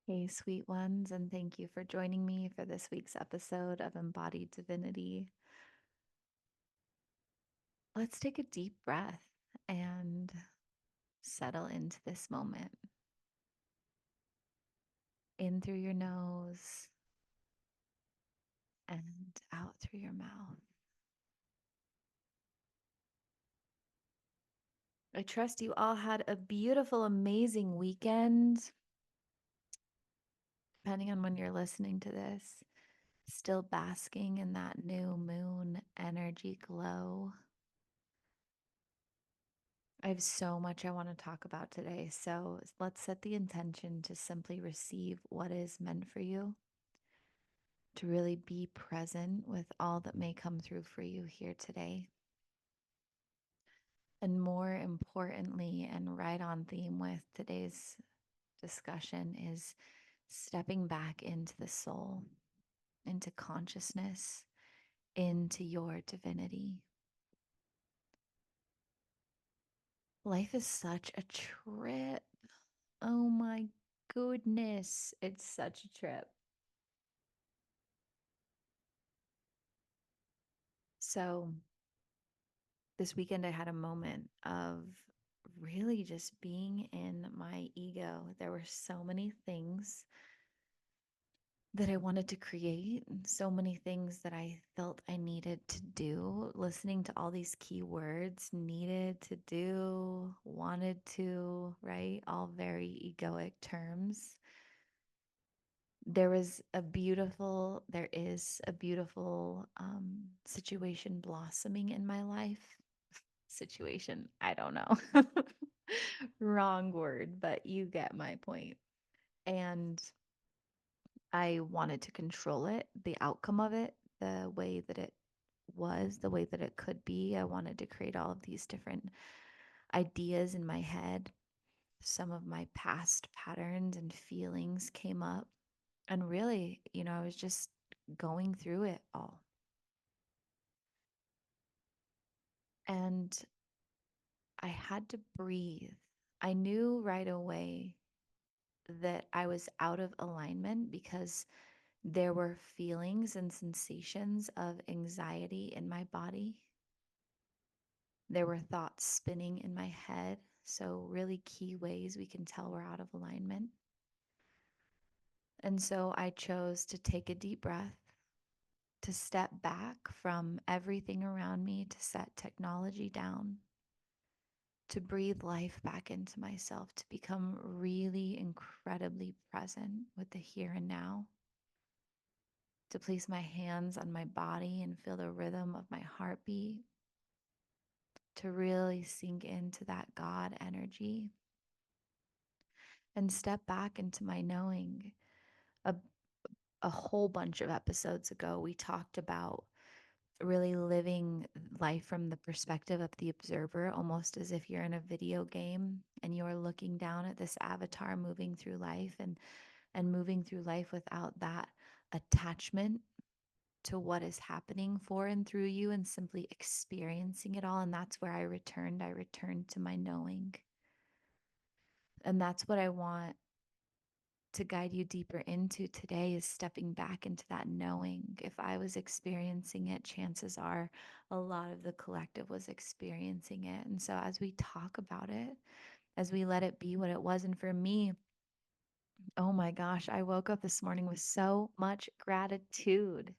Hey, sweet ones, and thank you for joining me for this week's episode of Embodied Divinity. Let's take a deep breath and settle into this moment. In through your nose and out through your mouth. I trust you all had a beautiful, amazing weekend, depending on when you're listening to this. Still basking in that new moon energy glow. I have so much I want to talk about today. So let's set the intention to simply receive what is meant for you, to really be present with all that may come through for you here today. And more importantly, and right on theme with today's discussion, is stepping back into the soul, into consciousness, into your divinity. Life is such a trip. Oh my goodness. It's such a trip. So, this weekend, I had a moment of really just being in my ego. There were so many things that I wanted to create, and so many things that I felt I needed to do. Listening to all these keywords, needed to do, wanted to, right? All very egoic terms. There is a beautiful situation blossoming in my life. Situation, I don't know. Wrong word, but you get my point. And I wanted to control it, the outcome of it, the way that it was, the way that it could be. I wanted to create all of these different ideas in my head. Some of my past patterns and feelings came up. And really, I was just going through it all. And I had to breathe. I knew right away that I was out of alignment because there were feelings and sensations of anxiety in my body. There were thoughts spinning in my head. So, really key ways we can tell we're out of alignment. And so I chose to take a deep breath, to step back from everything around me, to set technology down, to breathe life back into myself, to become really incredibly present with the here and now, to place my hands on my body and feel the rhythm of my heartbeat, to really sink into that God energy and step back into my knowing. A, a whole bunch of episodes ago, we talked about really living life from the perspective of the observer, almost as if you're in a video game and you're looking down at this avatar moving through life and moving through life without that attachment to what is happening for and through you and simply experiencing it all. And that's where I returned. I returned to my knowing. And that's what I want to guide you deeper into today is stepping back into that knowing. If I was experiencing it, chances are a lot of the collective was experiencing it. And so as we talk about it, as we let it be what it was, and for me, oh my gosh, I woke up this morning with so much gratitude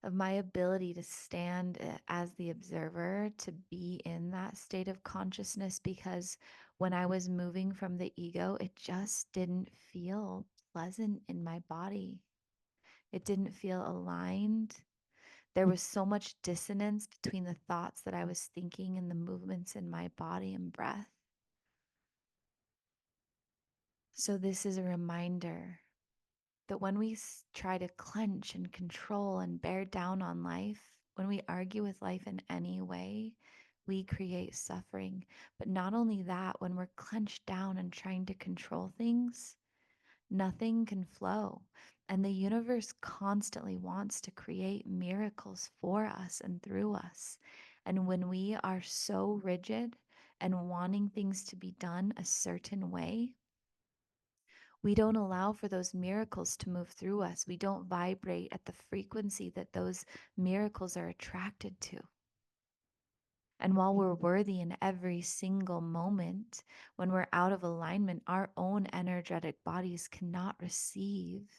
of my ability to stand as the observer, to be in that state of consciousness, because when I was moving from the ego, it just didn't feel pleasant in my body. It didn't feel aligned. There was so much dissonance between the thoughts that I was thinking and the movements in my body and breath. So, this is a reminder that when we try to clench and control and bear down on life, when we argue with life in any way, we create suffering. But not only that, when we're clenched down and trying to control things, nothing can flow. And the universe constantly wants to create miracles for us and through us. And when we are so rigid and wanting things to be done a certain way, We don't allow for those miracles to move through us. We don't vibrate at the frequency that those miracles are attracted to. And while we're worthy in every single moment, when we're out of alignment, our own energetic bodies cannot receive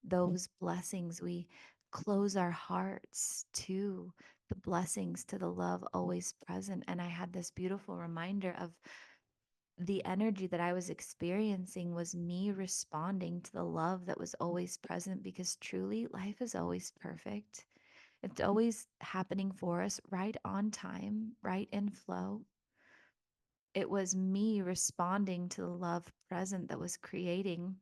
those blessings. We close our hearts to the blessings, to the love always present. And I had this beautiful reminder of the energy that I was experiencing was me responding to the love that was always present, because truly life is always perfect. It's always happening for us right on time, right in flow. It was me responding to the love present that was creating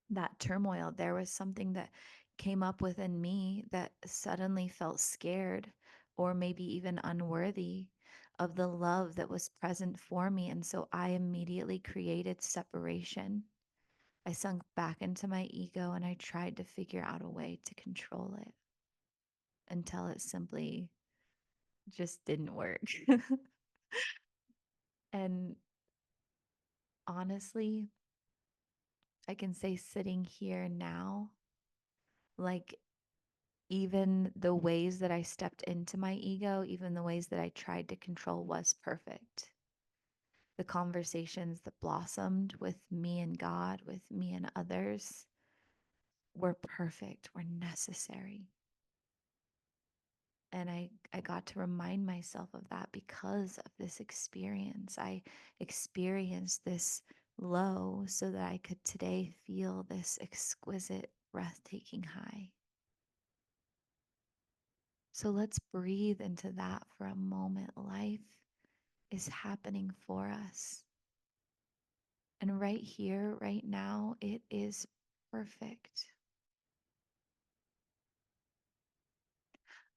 that turmoil. There was something that came up within me that suddenly felt scared or maybe even unworthy of the love that was present for me. And so I immediately created separation. I sunk back into my ego and I tried to figure out a way to control it until it simply just didn't work. And honestly, I can say sitting here now, like even the ways that I stepped into my ego, even the ways that I tried to control was perfect. The conversations that blossomed with me and God, with me and others, were perfect, were necessary. And I got to remind myself of that because of this experience. I experienced this low so that I could today feel this exquisite, breathtaking high. So let's breathe into that for a moment. Life is happening for us. And right here, right now, it is perfect.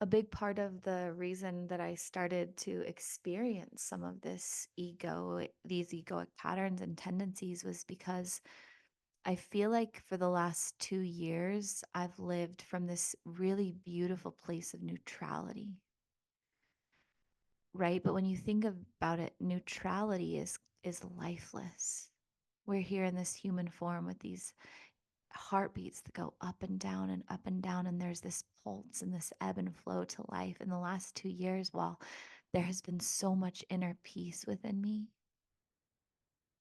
A big part of the reason that I started to experience some of this ego, these egoic patterns and tendencies, was because I feel like for the last 2 years, I've lived from this really beautiful place of neutrality, right? But when you think about it, neutrality is lifeless. We're here in this human form with these heartbeats that go up and down and up and down, and there's this pulse and this ebb and flow to life. In the last 2 years, while there has been so much inner peace within me,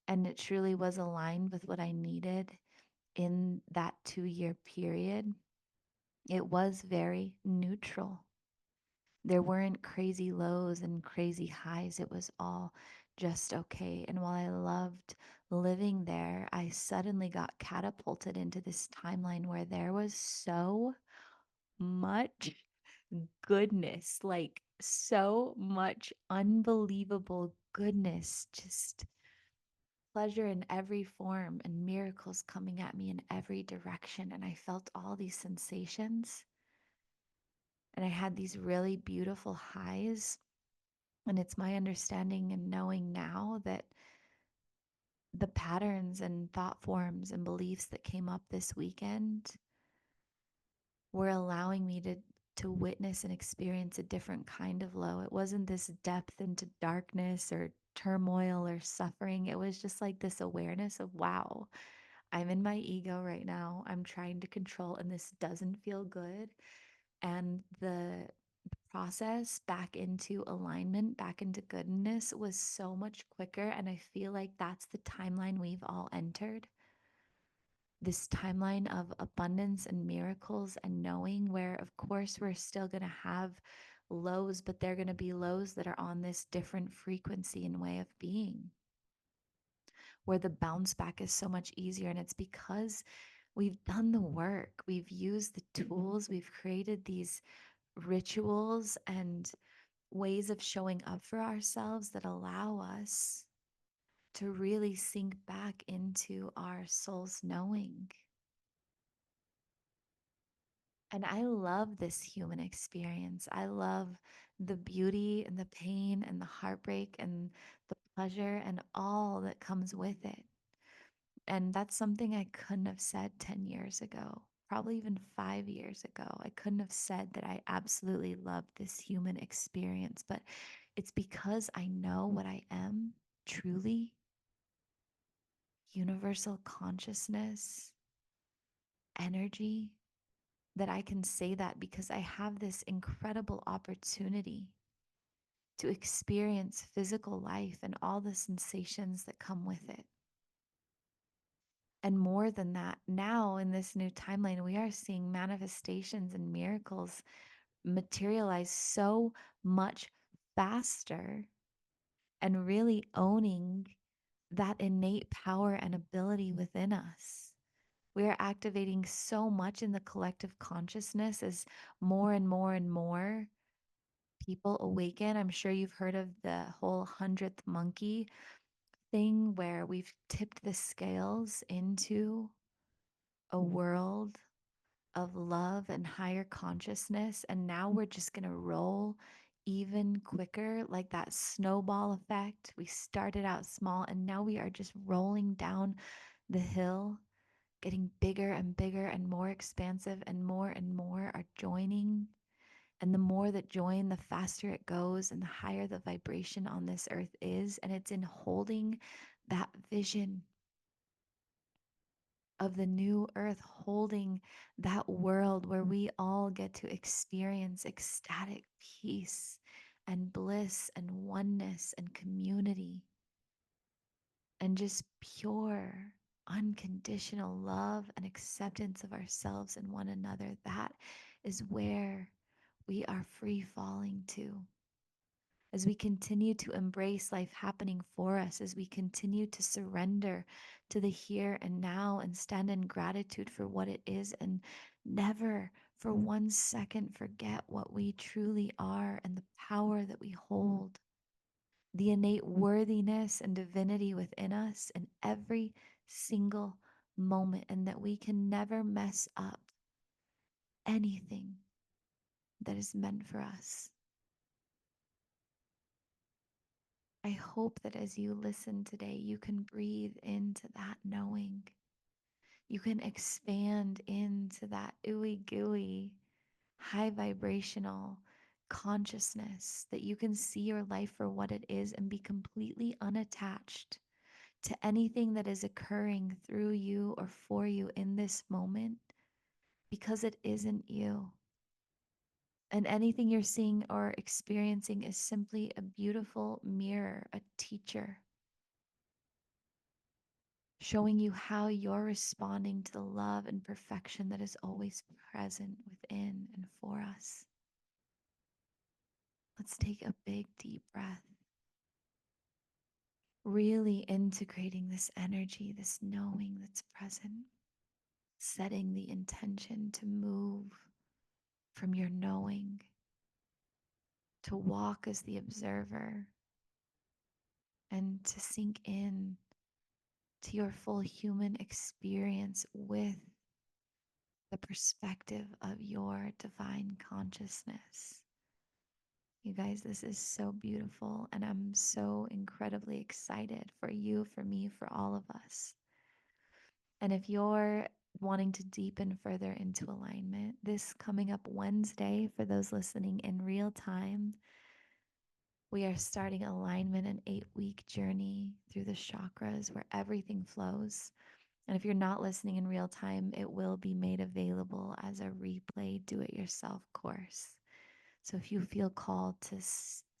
and it truly was aligned with what I needed in that 2 year period, it was very neutral. There weren't crazy lows and crazy highs. It was all just okay. And while I loved living there, I suddenly got catapulted into this timeline where there was so much goodness, like so much unbelievable goodness, just pleasure in every form and miracles coming at me in every direction. And I felt all these sensations and I had these really beautiful highs. And it's my understanding and knowing now that the patterns and thought forms and beliefs that came up this weekend were allowing me to witness and experience a different kind of low. It wasn't this depth into darkness or turmoil or suffering. It was just like this awareness of, wow, I'm in my ego right now. I'm trying to control, and this doesn't feel good. And the process back into alignment, back into goodness was so much quicker. And I feel like that's the timeline we've all entered, this timeline of abundance and miracles and knowing, where, of course, we're still going to have lows, but they're going to be lows that are on this different frequency and way of being, where the bounce back is so much easier. And it's because we've done the work, we've used the tools, we've created these rituals and ways of showing up for ourselves that allow us to really sink back into our soul's knowing. And I love this human experience. I love the beauty and the pain and the heartbreak and the pleasure and all that comes with it. And that's something I couldn't have said 10 years ago, probably even 5 years ago. I couldn't have said that I absolutely love this human experience, but it's because I know what I am truly. universal consciousness, energy, that I can say that because I have this incredible opportunity to experience physical life and all the sensations that come with it. And more than that, now in this new timeline, we are seeing manifestations and miracles materialize so much faster and really owning that innate power and ability within us. We are activating so much in the collective consciousness as more and more and more people awaken. I'm sure you've heard of the whole 100th monkey thing where we've tipped the scales into a world of love and higher consciousness. And now we're just going to roll even quicker, like that snowball effect. We started out small and now we are just rolling down the hill, getting bigger and bigger and more expansive, and more are joining. And the more that join, the faster it goes and the higher the vibration on this earth is. And it's in holding that vision of the new earth, holding that world where we all get to experience ecstatic peace and bliss and oneness and community and just pure, unconditional love and acceptance of ourselves and one another. That is where we are free falling to. As we continue to embrace life happening for us, as we continue to surrender to the here and now and stand in gratitude for what it is, and never for 1 second forget what we truly are and the power that we hold, the innate worthiness and divinity within us in every single moment, and that we can never mess up anything that is meant for us. I hope that as you listen today, you can breathe into that knowing. You can expand into that ooey gooey, high vibrational consciousness, that you can see your life for what it is and be completely unattached to anything that is occurring through you or for you in this moment, because it isn't you. And anything you're seeing or experiencing is simply a beautiful mirror, a teacher, showing you how you're responding to the love and perfection that is always present within and for us. Let's take a big, deep breath, really integrating this energy, this knowing that's present, setting the intention to move from your knowing to walk as the observer and to sink in to your full human experience with the perspective of your divine consciousness. You guys, this is so beautiful, and I'm so incredibly excited for you, for me, for all of us. And if you're wanting to deepen further into alignment, this coming up Wednesday, for those listening in real time, we are starting alignment, an 8-week journey through the chakras where everything flows. And if you're not listening in real time, it will be made available as a replay do it yourself course. So if you feel called to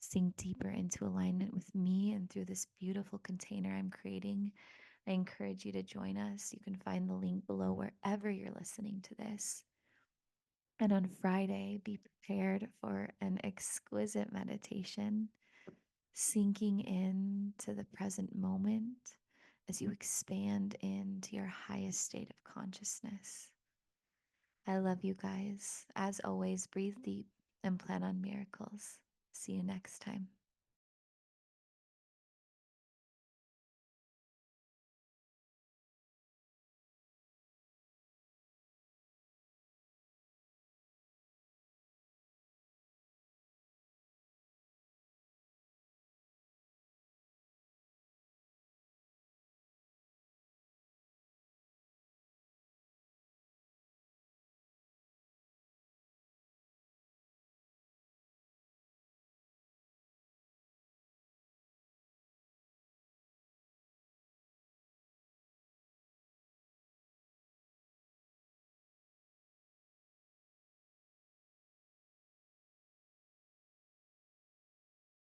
sink deeper into alignment with me and through this beautiful container I'm creating, I encourage you to join us. You can find the link below wherever you're listening to this. And on Friday, be prepared for an exquisite meditation, sinking into the present moment as you expand into your highest state of consciousness. I love you guys. As always, breathe deep and plan on miracles. See you next time.